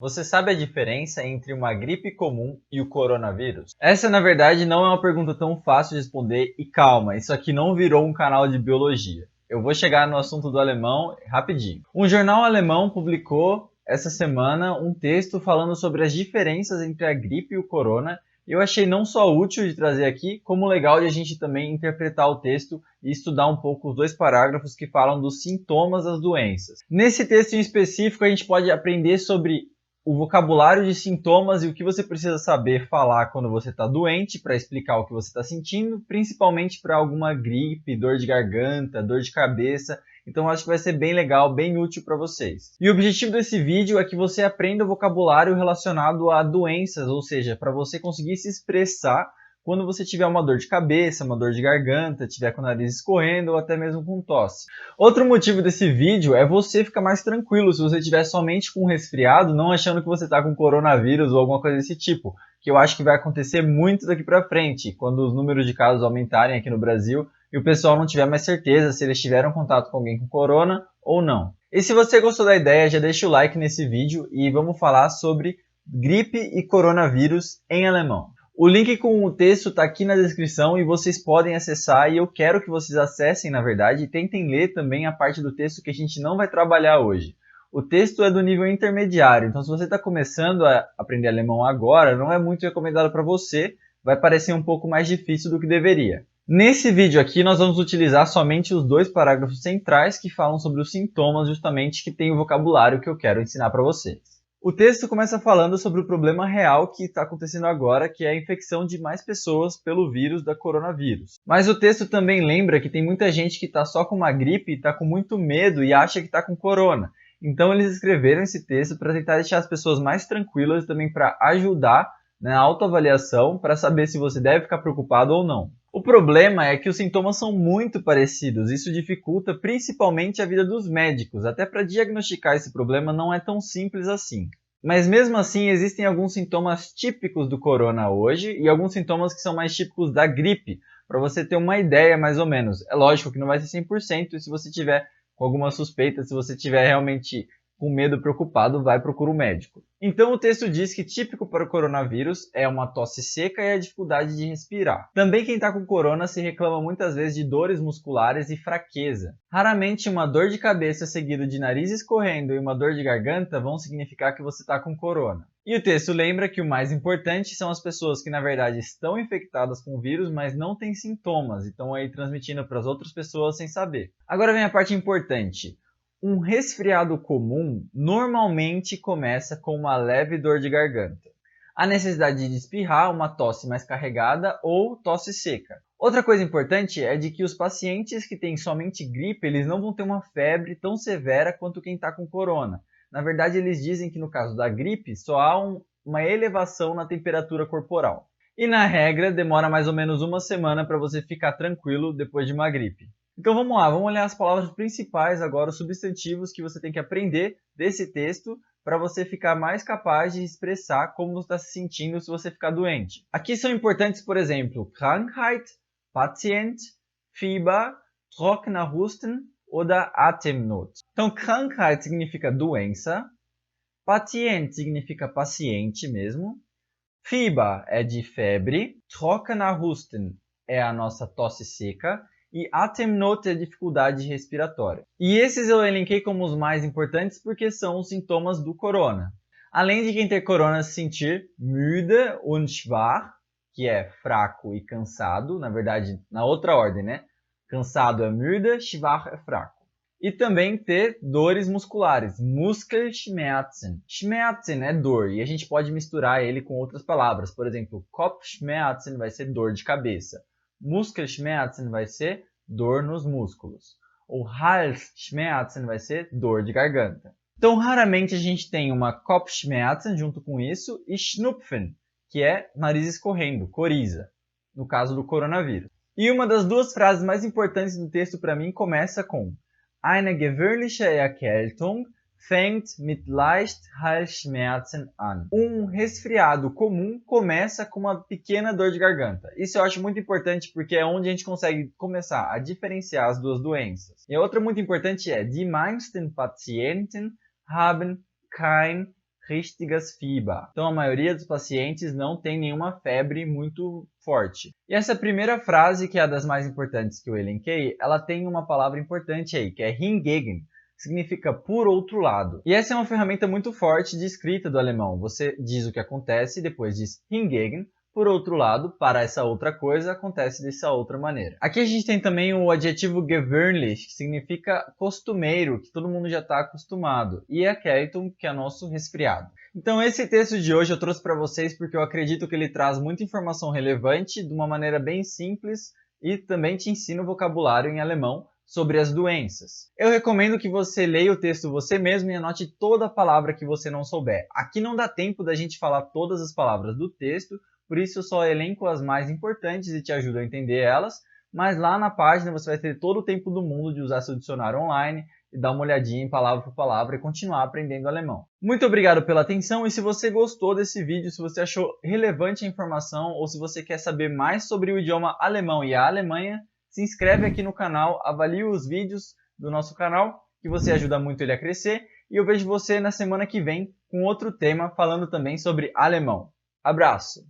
Você sabe a diferença entre uma gripe comum e o coronavírus? Essa, na verdade, não é uma pergunta tão fácil de responder e calma, isso aqui não virou um canal de biologia. Eu vou chegar no assunto do alemão rapidinho. Um jornal alemão publicou essa semana um texto falando sobre as diferenças entre a gripe e o corona. Eu achei não só útil de trazer aqui, como legal de a gente também interpretar o texto e estudar um pouco os dois parágrafos que falam dos sintomas das doenças. Nesse texto em específico, a gente pode aprender sobre o vocabulário de sintomas e o que você precisa saber falar quando você está doente para explicar o que você está sentindo, principalmente para alguma gripe, dor de garganta, dor de cabeça. Então acho que vai ser bem legal, bem útil para vocês. E o objetivo desse vídeo é que você aprenda o vocabulário relacionado a doenças, ou seja, para você conseguir se expressar quando você tiver uma dor de cabeça, uma dor de garganta, tiver com o nariz escorrendo ou até mesmo com tosse. Outro motivo desse vídeo é você ficar mais tranquilo se você estiver somente com um resfriado, não achando que você está com coronavírus ou alguma coisa desse tipo, que eu acho que vai acontecer muito daqui para frente, quando os números de casos aumentarem aqui no Brasil e o pessoal não tiver mais certeza se eles tiveram contato com alguém com corona ou não. E se você gostou da ideia, já deixa o like nesse vídeo e vamos falar sobre gripe e coronavírus em alemão. O link com o texto está aqui na descrição e vocês podem acessar, e eu quero que vocês acessem, na verdade, e tentem ler também a parte do texto que a gente não vai trabalhar hoje. O texto é do nível intermediário, então se você está começando a aprender alemão agora, não é muito recomendado para você, vai parecer um pouco mais difícil do que deveria. Nesse vídeo aqui nós vamos utilizar somente os dois parágrafos centrais que falam sobre os sintomas, justamente que tem o vocabulário que eu quero ensinar para vocês. O texto começa falando sobre o problema real que está acontecendo agora, que é a infecção de mais pessoas pelo vírus da coronavírus. Mas o texto também lembra que tem muita gente que está só com uma gripe, está com muito medo e acha que está com corona. Então eles escreveram esse texto para tentar deixar as pessoas mais tranquilas e também para ajudar na autoavaliação para saber se você deve ficar preocupado ou não. O problema é que os sintomas são muito parecidos, isso dificulta principalmente a vida dos médicos, até para diagnosticar esse problema não é tão simples assim. Mas mesmo assim existem alguns sintomas típicos do corona hoje e alguns sintomas que são mais típicos da gripe, para você ter uma ideia mais ou menos. É lógico que não vai ser 100% e se você tiver com alguma suspeita, se você tiver realmente com medo, preocupado, vai procurar um médico. Então o texto diz que típico para o coronavírus é uma tosse seca e a dificuldade de respirar. Também quem está com corona se reclama muitas vezes de dores musculares e fraqueza. Raramente uma dor de cabeça seguida de nariz escorrendo e uma dor de garganta vão significar que você está com corona. E o texto lembra que o mais importante são as pessoas que na verdade estão infectadas com o vírus, mas não têm sintomas e estão aí transmitindo para as outras pessoas sem saber. Agora vem a parte importante. Um resfriado comum normalmente começa com uma leve dor de garganta, a necessidade de espirrar, uma tosse mais carregada ou tosse seca. Outra coisa importante é de que os pacientes que têm somente gripe, eles não vão ter uma febre tão severa quanto quem está com corona. Na verdade, eles dizem que no caso da gripe, só há uma elevação na temperatura corporal. E na regra, demora mais ou menos uma semana para você ficar tranquilo depois de uma gripe. Então vamos lá, vamos olhar as palavras principais agora, os substantivos que você tem que aprender desse texto para você ficar mais capaz de expressar como você está se sentindo se você ficar doente. Aqui são importantes, por exemplo, Krankheit, Patient, Fieber, trockener Husten oder Atemnot. Então Krankheit significa doença, Patient significa paciente mesmo, Fieber é de febre, trockener Husten é a nossa tosse seca, e Atemnot é dificuldade respiratória. E esses eu elenquei como os mais importantes porque são os sintomas do corona. Além de quem ter corona se sentir müde und schwach, que é fraco e cansado, na verdade, na outra ordem, né? Cansado é müde, schwach é fraco. E também ter dores musculares, Muskelschmerzen. Schmerzen é dor, e a gente pode misturar ele com outras palavras. Por exemplo, Kopfschmerzen vai ser dor de cabeça. Muskelschmerzen vai ser dor nos músculos. O Halsschmerzen vai ser dor de garganta. Então, raramente a gente tem uma Kopfschmerzen junto com isso e Schnupfen, que é nariz escorrendo, coriza, no caso do coronavírus. E uma das duas frases mais importantes do texto para mim começa com Eine gewöhnliche Erkältung fängt mit leicht Halsschmerzen an. Um resfriado comum começa com uma pequena dor de garganta. Isso eu acho muito importante porque é onde a gente consegue começar a diferenciar as duas doenças. E a outra muito importante é Die meisten Patienten haben kein richtiges Fieber. Então a maioria dos pacientes não tem nenhuma febre muito forte. E essa primeira frase, que é a das mais importantes que eu elenquei, ela tem uma palavra importante aí, que é hingegen, que significa por outro lado. E essa é uma ferramenta muito forte de escrita do alemão. Você diz o que acontece e depois diz hingegen, por outro lado, para essa outra coisa, acontece dessa outra maneira. Aqui a gente tem também o adjetivo gewöhnlich, que significa costumeiro, que todo mundo já está acostumado, e erkältung, que é nosso resfriado. Então esse texto de hoje eu trouxe para vocês porque eu acredito que ele traz muita informação relevante de uma maneira bem simples e também te ensina o vocabulário em alemão sobre as doenças. Eu recomendo que você leia o texto você mesmo e anote toda a palavra que você não souber. Aqui não dá tempo da gente falar todas as palavras do texto, por isso eu só elenco as mais importantes e te ajudo a entender elas, mas lá na página você vai ter todo o tempo do mundo de usar seu dicionário online e dar uma olhadinha em palavra por palavra e continuar aprendendo alemão. Muito obrigado pela atenção e se você gostou desse vídeo, se você achou relevante a informação ou se você quer saber mais sobre o idioma alemão e a Alemanha, se inscreve aqui no canal, avalie os vídeos do nosso canal, que você ajuda muito ele a crescer, e eu vejo você na semana que vem com outro tema falando também sobre alemão. Abraço!